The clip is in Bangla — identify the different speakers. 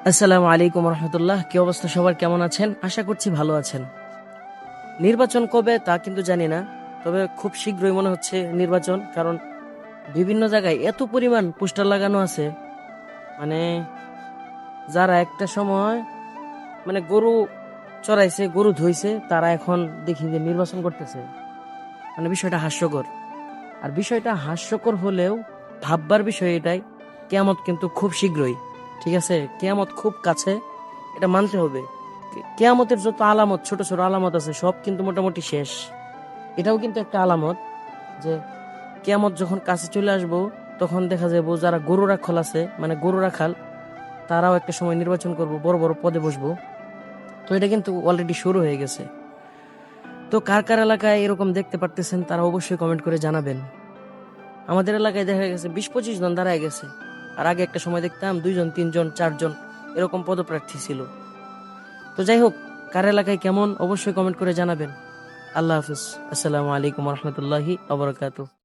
Speaker 1: আসসালামু আলাইকুম রহমতুল্লাহ। কি অবস্থা সবার, কেমন আছেন? আশা করছি ভালো আছেন। নির্বাচন কবে তা কিন্তু জানি না, তবে খুব শীঘ্রই মনে হচ্ছে নির্বাচন, কারণ বিভিন্ন জায়গায় এত পরিমাণ পোস্টার লাগানো আছে। মানে যারা একটা সময় গরু চড়াইছে, গরু ধুইছে, তারা এখন দেখি যে নির্বাচন করতেছে। বিষয়টা হাস্যকর। আর বিষয়টা হাস্যকর হলেও ভাববার বিষয় এটাই, কিয়ামত কিন্তু খুব শীঘ্রই। ঠিক আছে, কিয়ামত খুব কাছে, এটা মানতে হবে। কিয়ামতের যত আলামত, ছোট ছোট আলামত আছে, সব কিন্তু মোটামুটি শেষ। এটাও কিন্তু একটা আলামত যে কিয়ামত যখন কাছে চলে আসবো, তখন দেখা যাবো যারা গরু রাখাল আছে, গরু রাখাল, তারাও একটা সময় নির্বাচন করব, বড় বড় পদে বসবো। তো এটা কিন্তু অলরেডি শুরু হয়ে গেছে। তো কার কার এলাকায় এরকম দেখতে পারতেছেন তারা অবশ্যই কমেন্ট করে জানাবেন। আমাদের এলাকায় দেখা গেছে 20-25 জন দাঁড়ায় গেছে। আর আগে একটা সময় দেখতাম 2 জন, 3 জন, 4 জন এরকম পদপ্রার্থী ছিল। তো যাই হোক, কার এলাকায় কেমন অবশ্যই কমেন্ট করে জানাবেন। আল্লাহ হাফিজ। আসসালামু আলাইকুম রহমতুল্লাহি আবরাকাতুহ।